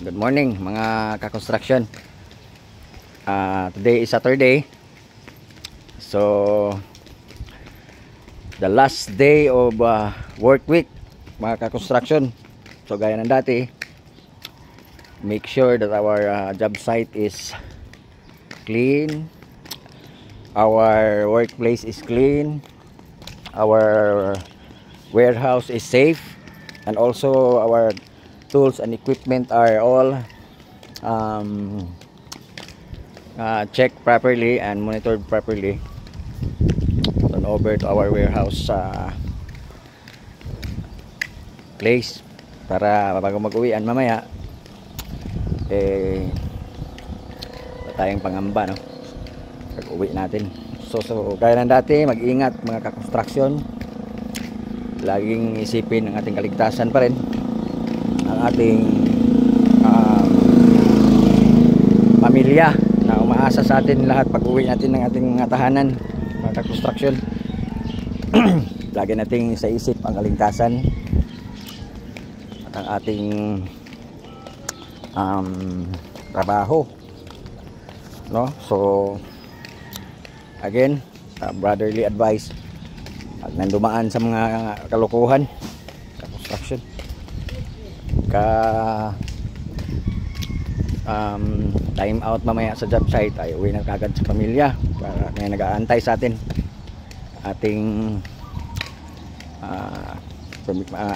Good morning mga ka-construction. Today is Saturday. So the last day of work week mga ka-construction. So gaya ng dati, make sure that our job site is clean, our workplace is clean, our warehouse is safe, and also our tools and equipment are all checked properly and monitored properly. Turn over to our warehouse place para bago mag-uwian mamaya wala tayong pangamba, no? Pag-uwi natin. So gaya ng dati, mag-ingat mga ka-construction. Laging isipin ang ating kaligtasan pa rin, ang ating pamilya na umaasa sa atin lahat pag uwi natin ng ating mga tahanan, mga construction. Lagi nating sa isip ang kaligtasan at ang ating trabaho, no? So again, brotherly advice, pag nandumaan sa mga kalokohan sa construction, time out mamaya sa job site, ay uwi na kagad sa pamilya para may nag-aantay sa atin, ating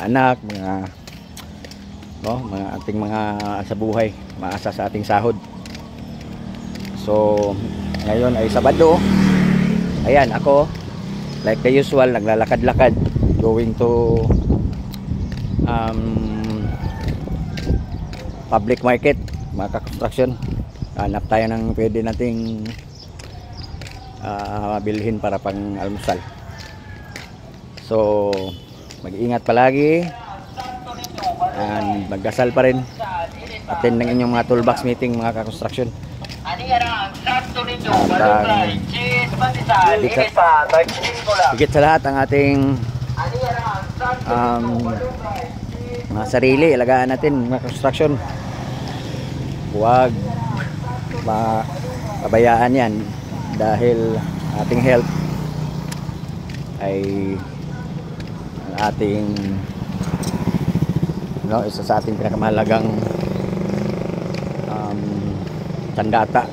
anak, mga ating mga sa buhay, maasa sa ating sahod. So ngayon ay Sabado. Ayan, ako like the usual, naglalakad-lakad going to public market, mga ka-construction. Hanap tayo ng pwede nating bilhin para pang almusal. So mag-ingat palagi and magdasal pa rin. Attend ng inyong mga toolbox meeting mga ka-construction. Higit sa lahat, ang ating mga sarili, ilagaan natin mga construction. Huwag mapabayaan yan, dahil ating health ay ating isa sa ating pinakamahalagang sandata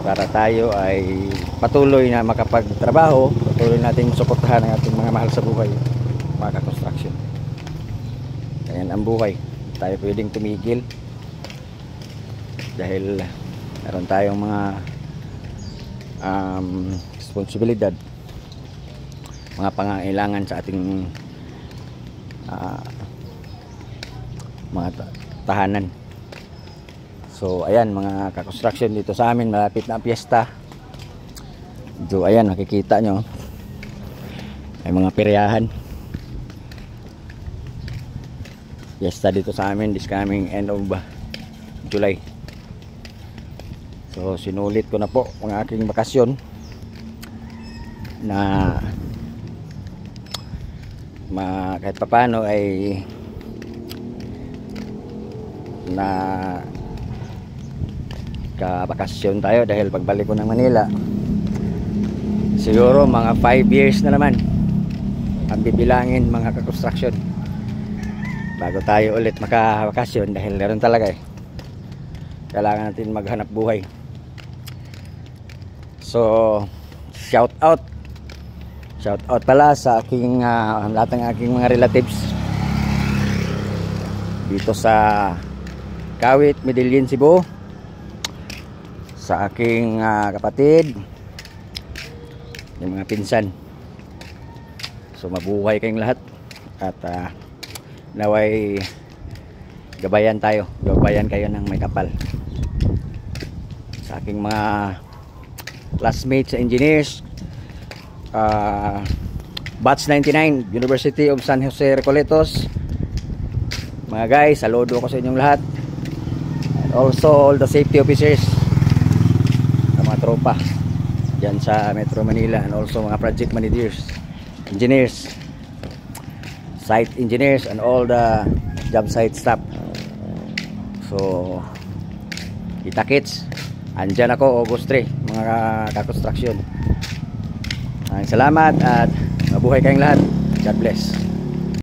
para tayo ay patuloy na makapagtrabaho, patuloy nating suportahan ang ating mga mahal sa buhay, mga ka-construction. Ayan ang buhay, tayo pwedeng tumigil dahil meron tayong mga responsibilidad, mga pangangailangan sa ating mga tahanan. So ayan mga ka-construction, dito sa amin malapit na ang piyesta. So ayan, nakikita nyo may mga peryahan, piyesta dito sa amin this coming end of July. So sinulit ko na po ang aking bakasyon na kahit papano ay na kabakasyon tayo, dahil pagbalik ko ng Manila siguro mga 5 years na naman ang bibilangin mga ka-construction bago tayo ulit makabakasyon, dahil meron talaga kailangan natin maghanap buhay. So shout out pala sa aking lahat ng aking mga relatives dito sa Kawit, Medellin, Cebu, sa aking kapatid, yung mga pinsan. So mabuhay kayong lahat at naway gabayan kayo ng may kapal. Sa aking mga classmates sa engineers, batch 99 University of San Jose Recoletos, mga guys, saludo ko sa inyong lahat, and also all the safety officers, mga tropa dyan sa Metro Manila, and also mga project managers, engineers, site engineers, and all the job site staff. So kita-kits, andyan ako August 3 mga kakonstruksyon. Salamat at mabuhay kayong lahat. God bless.